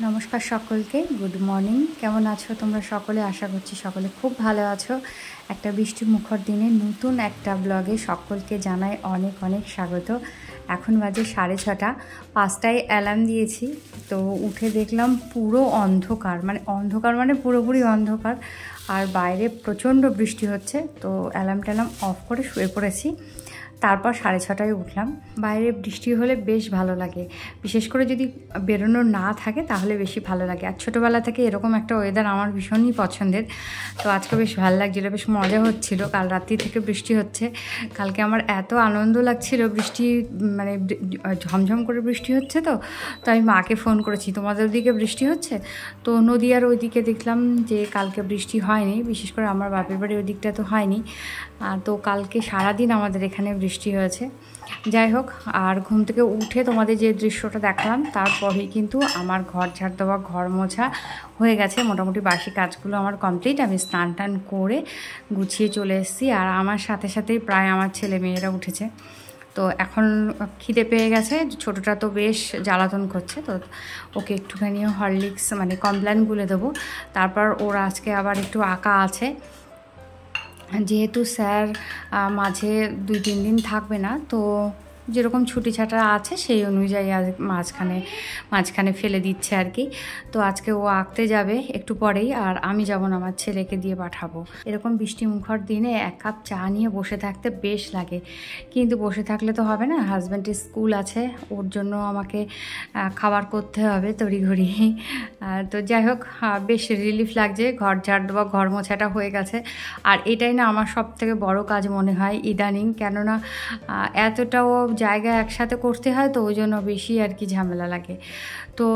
নমস্কার সকলকে, good morning. কেমন আছো তোমরা সকলে? আশা করছি সকলে খুব ভালো আছো। একটা বৃষ্টি মুখর দিনে নতুন একটা ব্লগে সকলকে জানাই অনেক অনেক স্বাগত। এখন বাজে 6:30, 5টায় অ্যালার্ম দিয়েছি। তো উঠে দেখলাম পুরো অন্ধকার, মানে পুরোপুরি অন্ধকার, আর বাইরে প্রচণ্ড বৃষ্টি হচ্ছে। তো অ্যালার্ম অফ করে শুয়ে পড়েছি। তারপর 6:30টায় উঠলাম। বাইরে বৃষ্টি হলে বেশ ভালো লাগে, বিশেষ করে যদি বেরোনো না থাকে তাহলে বেশি ভালো লাগে। আর ছোটোবেলা থেকে এরকম একটা ওয়েদার আমার ভীষণই পছন্দের। তো আজকে বেশ ভালো লাগছিলো, বেশ মজা হচ্ছিল। কাল রাত্রি থেকে বৃষ্টি হচ্ছে। কালকে আমার এত আনন্দ লাগছিল, বৃষ্টি মানে ঝমঝম করে বৃষ্টি হচ্ছে। তো আমি মাকে ফোন করেছি, তোমাদের ওদিকে বৃষ্টি হচ্ছে? তো নদীয়ার ওইদিকে দেখলাম যে কালকে বৃষ্টি হয়নি, বিশেষ করে আমার বাপের বাড়ির ওই দিকটা তো হয়নি। তো কালকে সারাদিন আমাদের এখানে বৃষ্টি হয়েছে। যাই হোক, আর ঘুম থেকে উঠে তোমাদের যে দৃশ্যটা দেখালাম, তারপরেই কিন্তু আমার ঘর ঝাড় দেওয়া, ঘর মোছা হয়ে গেছে। মোটামুটি বাসি কাজগুলো আমার কমপ্লিট। আমি স্নান টান করে গুছিয়ে চলে এসেছি। আর আমার সাথে সাথেই প্রায় আমার ছেলে মেয়েরা উঠেছে। তো এখন খিদে পেয়ে গেছে। ছোটোটা তো বেশ জ্বালাতন করছে, তো ওকে একটুখানি হরলিক্স কমপ্ল্যান গুলে দেবো। তারপর ওর আজকে আবার একটু আঁকা আছে, যেহেতু স্যার মাঝে 2-3 দিন থাকবে না, তো যেরকম ছুটি ছাটা আছে সেই অনুযায়ী আজ মাঝখানে ফেলে দিচ্ছে আর কি। তো আজকে ও আঁকতে যাবে একটু পরেই, আর আমি যাব না, আমার ছেলেকে দিয়ে পাঠাবো। এরকম বৃষ্টি মুখর দিনে 1 কাপ চা নিয়ে বসে থাকতে বেশ লাগে, কিন্তু বসে থাকলে তো হবে না। হাজব্যান্ডের স্কুল আছে, ওর জন্য আমাকে খাবার করতে হবে তড়িঘড়ি। তো যাই হোক, বেশ রিলিফ লাগছে। ঘর ঝাড় দেওয়া, ঘর মোছাটা হয়ে গেছে। আর এটাই না আমার সব থেকে বড়ো কাজ মনে হয় ইদানিং, কেননা এতটাও জায়গা একসাথে করতে হয়, তো ওই জন্য বেশি আর কি ঝামেলা লাগে। তো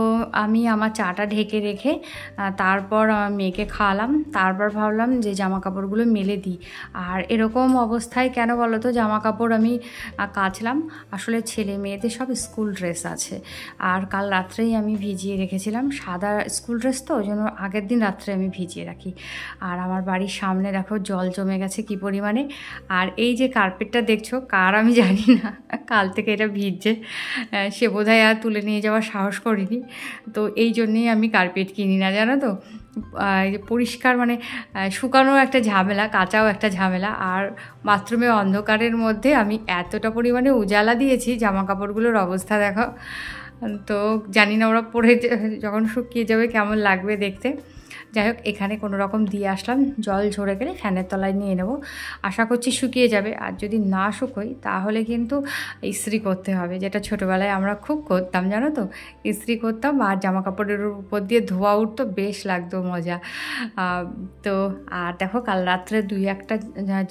আমি আমার চাটা ঢেকে রেখে তারপর আমার মেয়েকে খাওয়ালাম। তারপর ভাবলাম যে জামা কাপড়গুলো মেলে দিই। আর এরকম অবস্থায় কেন বলো তো, জামা কাপড় আমি কাচলাম। আসলে ছেলে মেয়েদের সব স্কুল ড্রেস আছে, আর কাল রাত্রেই আমি ভিজিয়ে রেখেছিলাম। সাদা স্কুল ড্রেস, তো ওই জন্য আগের দিন রাত্রে আমি ভিজিয়ে রাখি। আর আমার বাড়ির সামনে দেখো জল জমে গেছে কি পরিমাণে। আর এই যে কার্পেটটা দেখছো, কার আমি জানি না, কাল থেকে এটা ভিজছে। সে বোধহয় আর তুলে নিয়ে যাওয়ার সাহস করিনি। তো এই জন্যেই আমি কার্পেট কিনি না, জানো তো। পরিষ্কার শুকানো একটা ঝামেলা, কাচাও একটা ঝামেলা। আর বাথরুমে অন্ধকারের মধ্যে আমি এতটা পরিমাণে উজালা দিয়েছি, জামা কাপড়গুলোর অবস্থা দেখো। তো জানি না ওরা পরে যখন শুকিয়ে যাবে কেমন লাগবে দেখতে। যাই হোক, এখানে কোনো রকম দিয়ে আসলাম। জল ঝরে গেলে ফ্যানের তলায় নিয়ে নেব, আশা করছি শুকিয়ে যাবে। আর যদি না শুকোই তাহলে কিন্তু ইস্ত্রি করতে হবে, যেটা ছোটোবেলায় আমরা খুব করতাম, জানো তো। ইস্ত্রি করতাম আর জামা কাপড়ের উপর দিয়ে ধোয়া উঠতো, বেশ লাগতো মজা। তো আর দেখো, কাল রাত্রে 2-1টা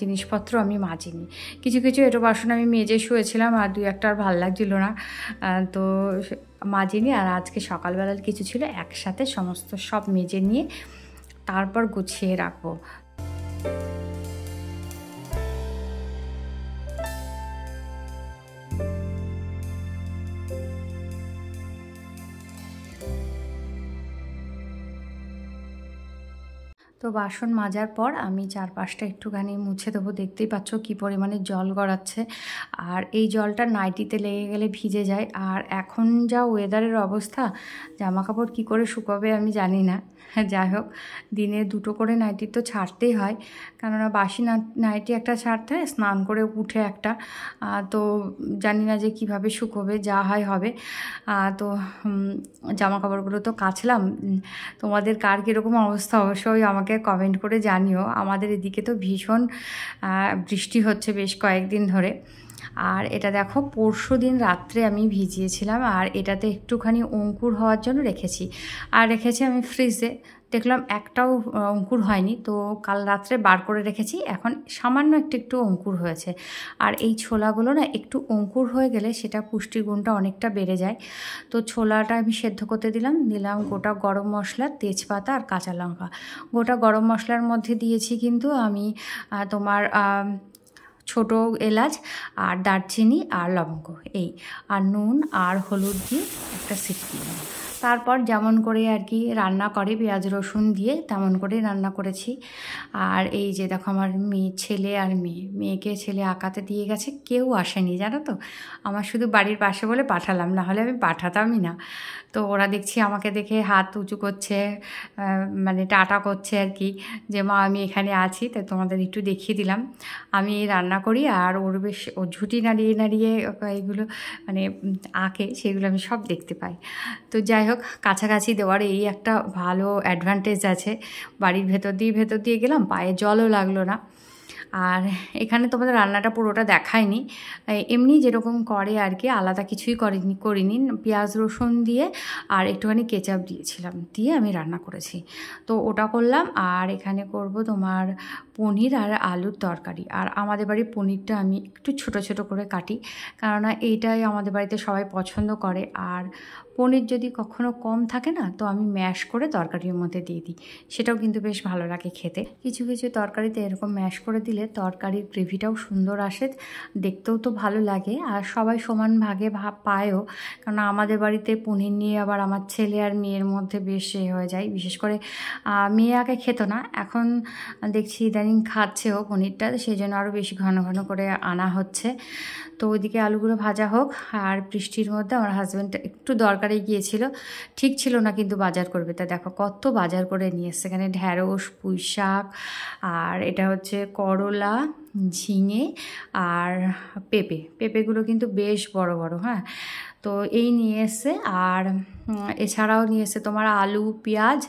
জিনিসপত্র আমি মাজিনি। কিছু এটো বাসন আমি মেজে শুয়েছিলাম, আর 2-1টা আর ভালো লাগছিল না, তো মাজিনি। আর আজকে সকালবেলার কিছু ছিল, একসাথে সমস্ত সব মেজে নিয়ে তারপর গুছিয়ে রাখবো। তো বাসন মাজার পর আমি চারপাশটা একটুখানি মুছে দেবো। দেখতেই পাচ্ছ কী পরিমাণে জল গড়াচ্ছে, আর এই জলটা নাইটিতে লেগে গেলে ভিজে যায়। আর এখন যা ওয়েদারের অবস্থা, জামা কাপড় কী করে শুকাবে আমি জানি না। যাই হোক, দিনে 2টো করে নাইটি তো ছাড়তেই হয়, কেননা বাসি নাইটি একটা ছাড়তে হয়, স্নান করে উঠে একটা। তো জানি না যে কিভাবে শুকোবে, যা হয় হবে। তো জামা কাপড়গুলো তো কাচলাম। তোমাদের কার কীরকম অবস্থা অবশ্যই আমাকে কমেন্ট করে জানিও। আমাদের এদিকে তো ভীষণ বৃষ্টি হচ্ছে বেশ কয়েকদিন ধরে। আর এটা দেখো, পরশুদিন রাত্রে আমি ভিজিয়েছিলাম, আর এটাতে একটুখানি অঙ্কুর হওয়ার জন্য রেখেছি। আর রেখেছি আমি ফ্রিজে, দেখলাম একটাও অঙ্কুর হয়নি। তো কাল রাত্রে বার করে রেখেছি, এখন সামান্য একটু অঙ্কুর হয়েছে। আর এই ছোলাগুলো না একটু অঙ্কুর হয়ে গেলে সেটা পুষ্টির গুণটা অনেকটা বেড়ে যায়। তো ছোলাটা আমি সেদ্ধ করতে দিলাম গোটা গরম মশলা, তেজপাতা আর কাঁচা লঙ্কা। গোটা গরম মশলার মধ্যে দিয়েছি কিন্তু আমি তোমার ছোটো এলাচ আর দারচিনি আর লবঙ্গ, এই আর নুন আর হলুদ দিয়ে একটা সিটি দিলাম। তারপর যেমন করে আর কি রান্না করে পেঁয়াজ রসুন দিয়ে তেমন করে রান্না করেছি। আর এই যে দেখো আমার ছেলে আর মেয়েকে ছেলে আঁকাতে দিয়ে গেছে, কেউ আসেনি জানো তো, আমার শুধু বাড়ির পাশে বলে পাঠালাম, না হলে আমি পাঠাতামই না। তো ওরা দেখছি আমাকে দেখে হাত উঁচু করছে, মানে টাটা করছে আর কি, যে মা আমি এখানে আছি, তাই তোমাদের একটু দেখিয়ে দিলাম। আমি রান্না করি আর ওর বেশ ও ঝুঁটি নাড়িয়ে নাড়িয়ে এইগুলো মানে আঁকে, সেগুলো আমি সব দেখতে পাই। তো যাই হোক, কাছাকাছি দেওয়ার এই একটা ভালো অ্যাডভান্টেজ আছে, বাড়ির ভেতর দিয়ে গেলাম, পায়ে জলও লাগলো না। আর এখানে তোমাদের রান্নাটা পুরোটা দেখায়নি, এমনি যেরকম করে আর কি, আলাদা কিছুই করিনি। পেঁয়াজ রসুন দিয়ে আর একটুখানি কেচাপ দিয়েছিলাম, দিয়ে আমি রান্না করেছি। তো ওটা করলাম। আর এখানে করব তোমার পনির আর আলুর তরকারি। আর আমাদের বাড়ির পনিরটা আমি একটু ছোট ছোট করে কাটি, কেননা এইটাই আমাদের বাড়িতে সবাই পছন্দ করে। আর পনির যদি কখনো কম থাকে না, তো আমি ম্যাশ করে তরকারির মধ্যে দিয়ে দিই, সেটাও কিন্তু বেশ ভালো লাগে খেতে। কিছু কিছু তরকারিতে এরকম ম্যাশ করে দিলে তরকারির গ্রেভিটাও সুন্দর আসে, দেখতেও তো ভালো লাগে, আর সবাই সমান ভাগে পায়ও। কারণ আমাদের বাড়িতে পনির নিয়ে আবার আমার ছেলে আর মেয়ের মধ্যে বেশ হয়ে যায়। বিশেষ করে মেয়ে আগে খেত না, এখন দেখছি ইদানিং খাচ্ছেও পনিরটা, সেই জন্য আরও বেশি ঘন ঘন করে আনা হচ্ছে। তো ওইদিকে আলুগুলো ভাজা হোক। আর বৃষ্টির মধ্যে আমার হাজব্যান্ড একটু দরকারে গিয়েছিল, ঠিক ছিল না কিন্তু বাজার করবে, তা দেখো কত বাজার করে নিয়ে এসছে। এখানে ঢ্যাঁড়স, পুঁই শাক, আর এটা হচ্ছে করলা, ঝিঙে আর পেঁপেগুলো কিন্তু বেশ বড় বড়। হ্যাঁ, তো এই নিয়ে এসছে। আর এছাড়াও নিয়ে এসছে তোমার আলু, পেঁয়াজ,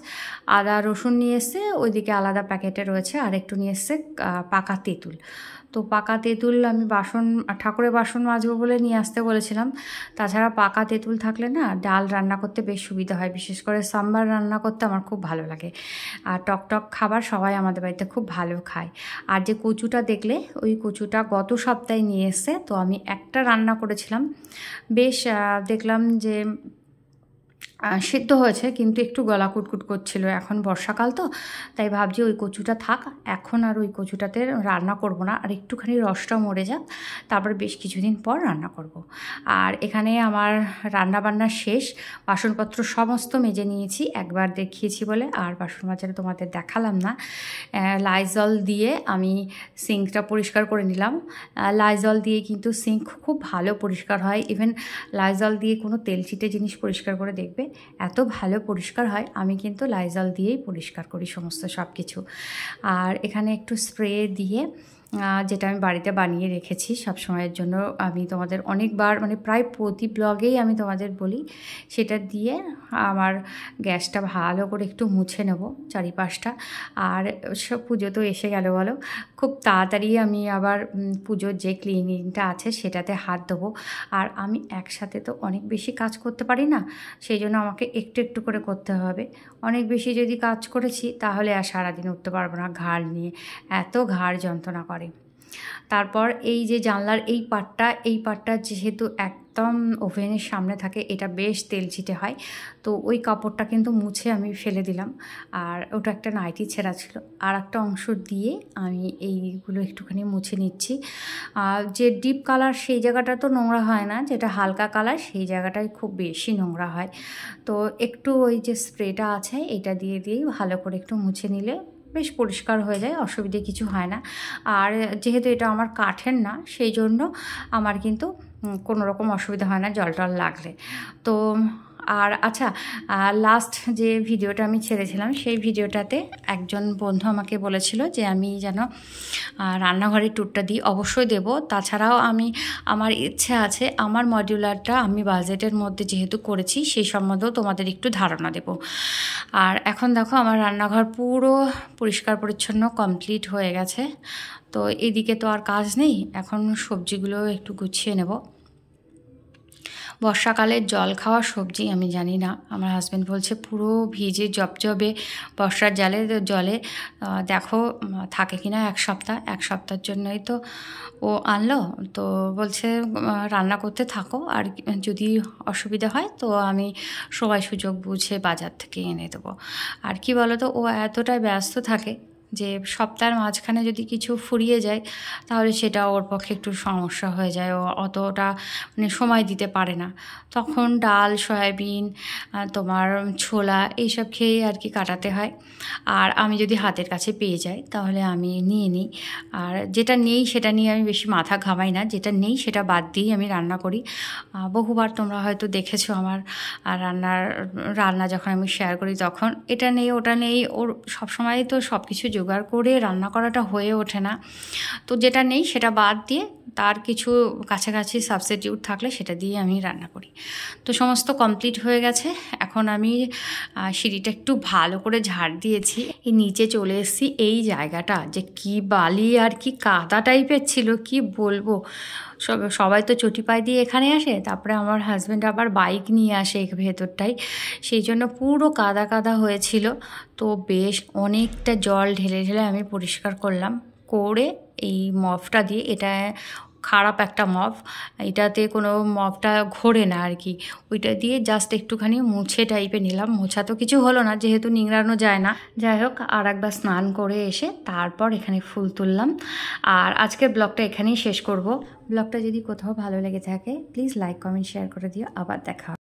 আদা, রসুন নিয়ে এসছে, ওইদিকে আলাদা প্যাকেটে রয়েছে। আর একটু নিয়ে এসছে পাকা তেঁতুল। তো পাকা তেঁতুল আমি ঠাকুরের বাসন মাজবো বলে নিয়ে আসতে বলেছিলাম। তাছাড়া পাকা তেঁতুল থাকলে না ডাল রান্না করতে বেশ সুবিধা হয়, বিশেষ করে সাম্বার রান্না করতে আমার খুব ভালো লাগে। আর টক খাবার সবাই আমাদের বাড়িতে খুব ভালো খায়। আর যে কচুটা দেখলে, ওই কচুটা গত সপ্তাহে নিয়ে এসছে। তো আমি একটা রান্না করেছিলাম, বেশ দেখলাম যে সিদ্ধ হয়েছে, কিন্তু একটু গলা কুটকুট করছিল। এখন বর্ষাকাল তো, তাই ভাবছি ওই কচুটা থাক, এখন আর ওই কচুটাতে রান্না করব না, আর একটুখানি রসটা মরে যাক, তারপর বেশ কিছুদিন পর রান্না করব। আর এখানে আমার রান্নাবান্না শেষ, বাসনপত্র সমস্ত মেজে নিয়েছি, একবার দেখিয়েছি বলে আর বাসন মাজাটা তোমাদের দেখালাম না। লাইজল দিয়ে আমি সিঙ্কটা পরিষ্কার করে নিলাম। লাইজল দিয়ে কিন্তু সিঙ্ক খুব ভালো পরিষ্কার হয়, ইভেন লাইজল দিয়ে কোনো তেল চিটে জিনিস পরিষ্কার করে দেখবে, এত ভালো পরিষ্কার হয়। আমি কিন্তু লাইজল দিয়েই পরিষ্কার করি সমস্ত সব কিছু। আর এখানে একটু স্প্রে দিয়ে, যেটা আমি বাড়িতে বানিয়ে রেখেছি সব সময়ের জন্য, আমি তোমাদের অনেকবার মানে প্রায় প্রতি ব্লগেই আমি তোমাদের বলি, সেটা দিয়ে আমার গ্যাসটা ভালো করে একটু মুছে নেব চারিপাশটা। আর সব পুজো তো এসে গেল বলো, খুব তাড়াতাড়ি আমি আবার পুজোর যে ক্লিনিংটা আছে সেটাতে হাত দেবো। আর আমি একসাথে তো অনেক বেশি কাজ করতে পারি না, সেই জন্য আমাকে একটু একটু করে করতে হবে। অনেক বেশি যদি কাজ করেছি তাহলে আর সারাদিন উঠতে পারবো না, ঘাড় নিয়ে এত ঘাড় যন্ত্রণা করে। তারপর এই যে জানলার এই পাটটা যেহেতু একদম ওভেনের সামনে থাকে, এটা বেশ তেল ছিটে হয়, তো ওই কাপড়টা কিন্তু মুছে আমি ফেলে দিলাম। আর ওটা একটা নাইটি ছেঁড়া ছিল, আর একটা অংশ দিয়ে আমি এইগুলো একটুখানি মুছে নিচ্ছি। যে ডিপ কালার সেই জায়গাটা তো নোংরা হয় না, যেটা হালকা কালার সেই জায়গাটায় খুব বেশি নোংরা হয়। তো একটু ওই যে স্প্রেটা আছে এটা দিয়েই ভালো করে একটু মুছে নিলে বেশ পরিষ্কার হয়ে যায়, অসুবিধে কিছু হয় না। আর যেহেতু এটা আমার কাঠের না, সেই জন্য আমার কিন্তু কোনো রকম অসুবিধা হয় না জল টল লাগলে। তো আর আচ্ছা, লাস্ট যে ভিডিওটা আমি ছেড়েছিলাম সেই ভিডিওটাতে একজন বন্ধু আমাকে বলেছিল যে আমি যেন রান্নাঘরের ট্যুরটা দিই, অবশ্যই দেব। তাছাড়াও আমার ইচ্ছে আছে আমার মডিউলারটা আমি বাজেটের মধ্যে যেহেতু করেছি সেই সম্বন্ধেও তোমাদের একটু ধারণা দেব। আর এখন দেখো আমার রান্নাঘর পুরো পরিষ্কার পরিচ্ছন্ন কমপ্লিট হয়ে গেছে। তো এদিকে তো আর কাজ নেই, এখন সবজিগুলো একটু গুছিয়ে নেব। বর্ষাকালের জল খাওয়া সবজি আমি জানি না, আমার হাজব্যান্ড বলছে পুরো ভিজে জবজবে বর্ষার জলে দেখো থাকে কিনা এক সপ্তাহের জন্যই তো ও আনলো। তো বলছে রান্না করতে থাকো, আর যদি অসুবিধা হয় তো আমি সময় সুযোগ বুঝে বাজার থেকে এনে দেবো। আর কি বলো তো, ও এতটাই ব্যস্ত থাকে যে সপ্তাহের মাঝখানে যদি কিছু ফুরিয়ে যায় তাহলে সেটা ওর পক্ষে একটু সমস্যা হয়ে যায়, ও অতটা মানে সময় দিতে পারে না। তখন ডাল, সয়াবিন, তোমার ছোলা এইসব খেয়েই আর কি কাটাতে হয়। আর আমি যদি হাতের কাছে পেয়ে যাই তাহলে আমি নিয়ে নিই, আর যেটা নেই সেটা নিয়ে আমি বেশি মাথা ঘামাই না, যেটা নেই সেটা বাদ দিয়েই আমি রান্না করি। বহুবার তোমরা হয়তো দেখেছো আমার রান্না যখন আমি শেয়ার করি তখন এটা নেই ওটা নেই, ওর সবসময় তো সব কিছু জোগাড় করে রান্না করাটা হয়ে ওঠে না। তো যেটা নেই সেটা বাদ দিয়ে তার কিছু কাছাকাছি সাবস্টিটিউট থাকলে সেটা দিয়ে আমি রান্না করি। তো সমস্ত কমপ্লিট হয়ে গেছে। এখন আমি সিঁড়িটা একটু ভালো করে ঝাড় দিয়েছি। এই নিচে চলে এসেছি। এই জায়গাটা যে কি বালি আর কি কাদা টাইপের ছিল কি বলবো। সবাই তো চটি পায়ে দিয়ে এখানে আসে, তারপরে আমার হাজব্যান্ড আবার বাইক নিয়ে আসে ভেতরটাই, সেই জন্য পুরো কাদা কাদা হয়েছিল। তো বেশ অনেকটা জল ঢেলে ঢেলে আমি পরিষ্কার করলাম, করে এই মপটা দিয়ে, এটা খারাপ একটা মপ, এটাতে কোনো মপটা ঘোরে না আর কি, ওইটা দিয়ে জাস্ট একটুখানি মুছে টাইপে নিলাম। মোছা তো কিছু হলো না যেহেতু নিংড়ানো যায় না। যাই হোক, আর একবার স্নান করে এসে তারপর এখানে ফুল তুললাম। আর আজকের ব্লগটা এখানেই শেষ করব। ব্লগটা যদি কোথাও ভালো লেগে থাকে প্লিজ লাইক, কমেন্ট, শেয়ার করে দিও। আবার দেখা।